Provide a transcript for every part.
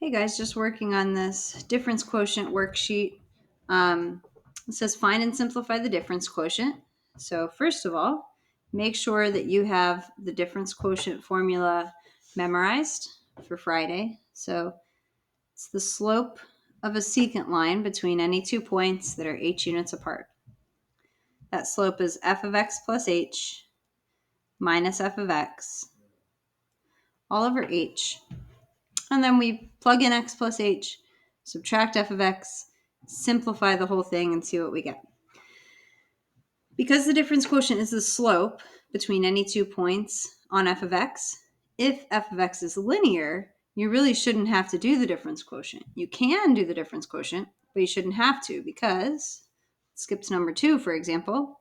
Hey guys, just working on this difference quotient worksheet. It says find and simplify the difference quotient. So first of all, make sure that you have the difference quotient formula memorized for Friday. So it's the slope of a secant line between any 2 points that are h units apart. That slope is f of x plus h minus f of x all over h. And then we plug in x plus h, subtract f of x, simplify the whole thing, and see what we get. Because the difference quotient is the slope between any 2 points on f of x, if f of x is linear, you really shouldn't have to do the difference quotient. You can do the difference quotient, but you shouldn't have to because, skip to number 2, for example,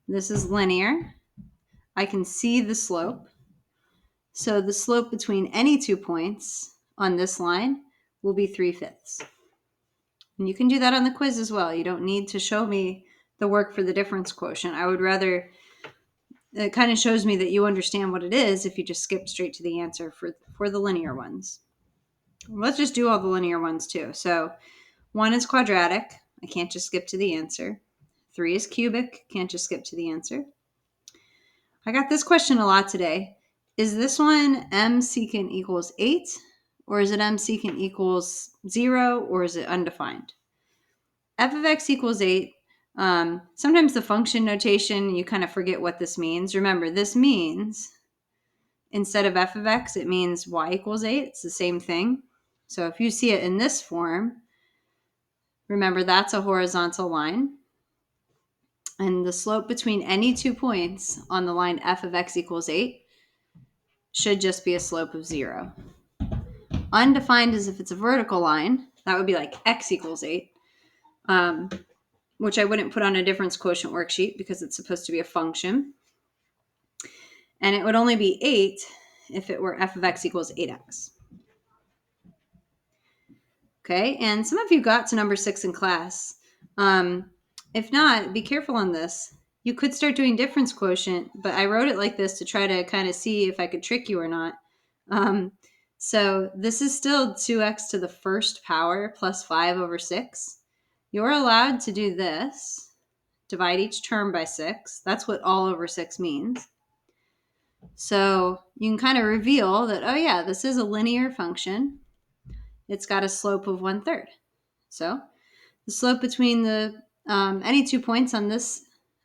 this is linear. I can see the slope. So the slope between any 2 points on this line will be 3/5. And you can do that on the quiz as well. You don't need to show me the work for the difference quotient. I would rather, it kind of shows me that you understand what it is if you just skip straight to the answer for the linear ones. Let's just do all the linear ones too. So 1 is quadratic. I can't just skip to the answer. 3 is cubic. Can't just skip to the answer. I got this question a lot today. Is this one m secant equals 8? Or is it m secant equals 0? Or is it undefined? F of x equals 8. Sometimes the function notation, you kind of forget what this means. Remember, this means instead of f of x, it means y equals 8. It's the same thing. So if you see it in this form, remember that's a horizontal line. And the slope between any 2 points on the line f of x equals 8 should just be a slope of 0. Undefined is if it's a vertical line. That would be like x equals 8. Which I wouldn't put on a difference quotient worksheet because it's supposed to be a function. And it would only be 8 if it were f of x equals 8x. Okay, and some of you got to number 6 in class. If not, be careful on this. You could start doing difference quotient, but I wrote it like this to try to kind of see if I could trick you or not. So this is still 2x to the first power plus 5 over 6. You're allowed to do this. Divide each term by 6. That's what all over 6 means. So you can kind of reveal that, oh yeah, this is a linear function. It's got a slope of 1/3. So the slope between the any 2 points on this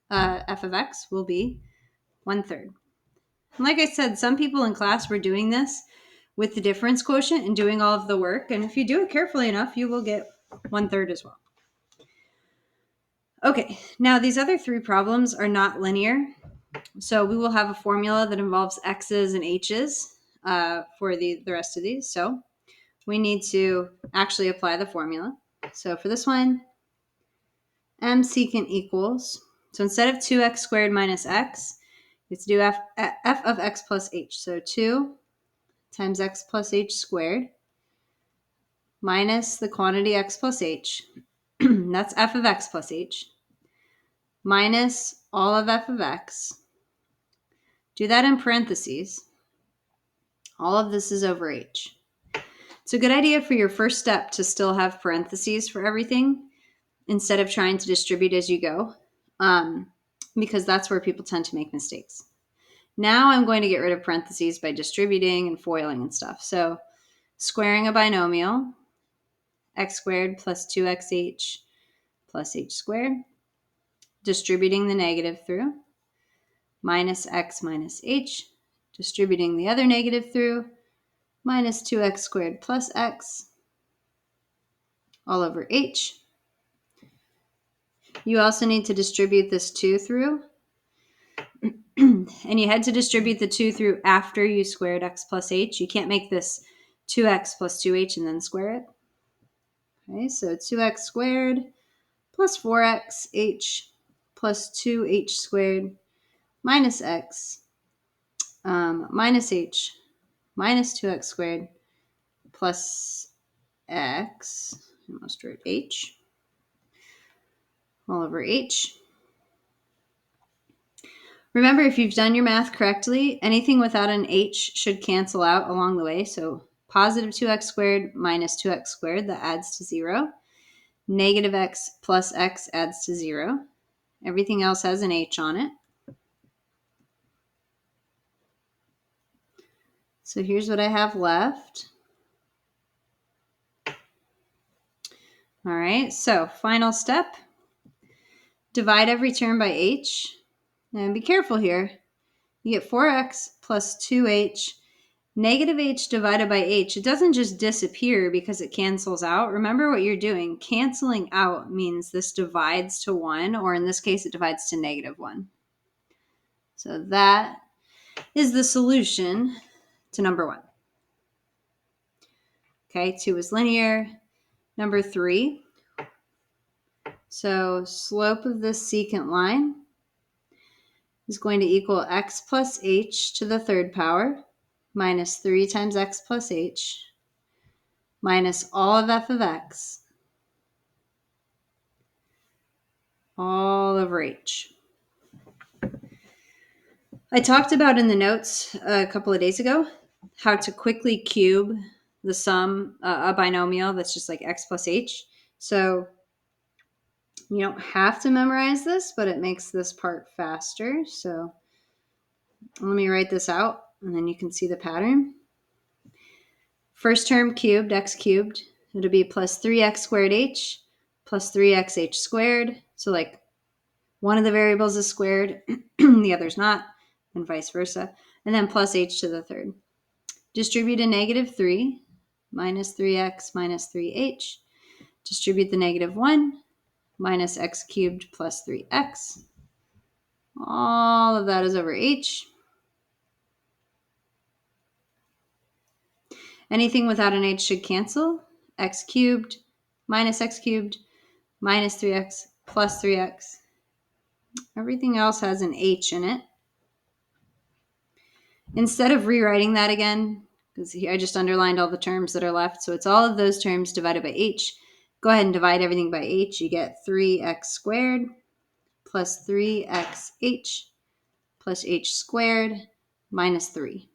f of x will be 1/3. And like I said, some people in class were doing this with the difference quotient and doing all of the work. And if you do it carefully enough, you will get 1/3 as well. Okay, now these other 3 problems are not linear. So we will have a formula that involves x's and h's for the rest of these. So we need to actually apply the formula. So for this one, m secant equals, so instead of 2x squared minus x, it's do f of x plus h. So 2 times x plus h squared minus the quantity x plus h. That's f of x plus h minus all of f of x. Do that in parentheses. All of this is over h. It's a good idea for your first step to still have parentheses for everything instead of trying to distribute as you go, because that's where people tend to make mistakes. Now I'm going to get rid of parentheses by distributing and foiling and stuff. So squaring a binomial, x squared plus 2xh plus h squared, distributing the negative through, minus x minus h, distributing the other negative through, minus 2x squared plus x, all over h. You also need to distribute this 2 through. And you had to distribute the 2 through after you squared x plus h. You can't make this 2x plus 2h and then square it. Okay, so 2x squared plus 4xh plus 2h squared minus x minus h minus 2x squared plus x, I almost wrote h, all over h. Remember, if you've done your math correctly, anything without an h should cancel out along the way. So positive 2x squared minus 2x squared, that adds to 0. Negative x plus x adds to 0. Everything else has an h on it. So here's what I have left. All right, so final step. Divide every term by h. And be careful here. You get 4x plus 2h. Negative h divided by h, it doesn't just disappear because it cancels out. Remember what you're doing. Canceling out means this divides to 1, or in this case, it divides to negative 1. So that is the solution to number 1. Okay, 2 is linear. Number 3. So slope of this secant line is going to equal x plus h to the third power minus 3 times x plus h minus all of f of x all over h. I talked about in the notes a couple of days ago how to quickly cube the sum, a binomial that's just like x plus h. So you don't have to memorize this, but it makes this part faster. So let me write this out, and then you can see the pattern. First term cubed, x cubed. It'll be plus 3x squared h plus 3xh squared. So like one of the variables is squared, the other's not, and vice versa. And then plus h to the third. Distribute a negative 3, minus 3x minus 3h. Distribute the negative 1, minus x cubed plus 3x. All of that is over h. Anything without an h should cancel. X cubed minus x cubed minus 3x plus 3x. Everything else has an h in it. Instead of rewriting that again, because I just underlined all the terms that are left, so it's all of those terms divided by h. Go ahead and divide everything by h. You get 3x squared plus 3xh plus h squared minus 3.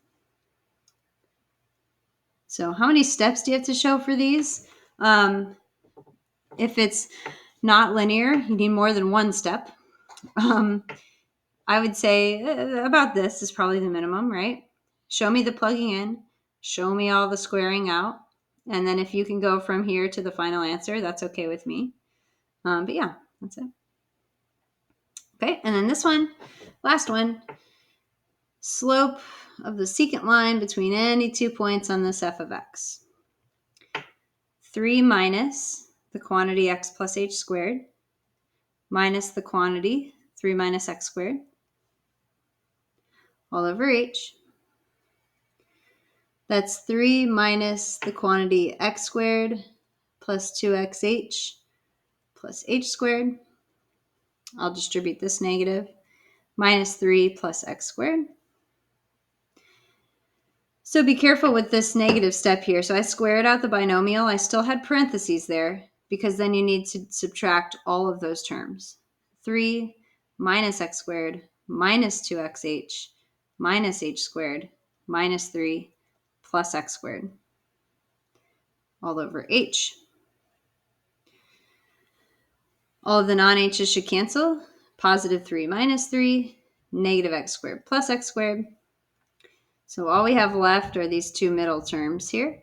So how many steps do you have to show for these? If it's not linear, you need more than one step. I would say about this is probably the minimum, right? Show me the plugging in, show me all the squaring out, and then if you can go from here to the final answer, that's okay with me. But yeah, that's it. Okay, and then this one, last one, slope of the secant line between any 2 points on this f of x. 3 minus the quantity x plus h squared minus the quantity 3 minus x squared all over h. That's 3 minus the quantity x squared plus 2xh plus h squared. I'll distribute this negative. Minus 3 plus x squared. So be careful with this negative step here. So I squared out the binomial. I still had parentheses there because then you need to subtract all of those terms. 3 minus x squared minus 2xh minus h squared minus 3 plus x squared all over h. All of the non-h's should cancel. Positive 3 minus 3, negative x squared plus x squared. So all we have left are these two middle terms here.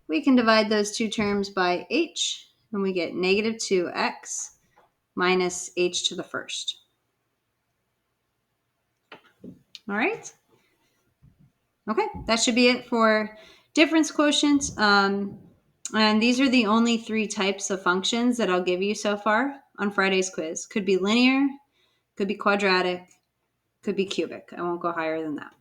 We can divide those two terms by h, and we get negative 2x minus h to the first. All right. Okay, that should be it for difference quotient. And these are the only 3 types of functions that I'll give you so far on Friday's quiz. Could be linear, could be quadratic, could be cubic. I won't go higher than that.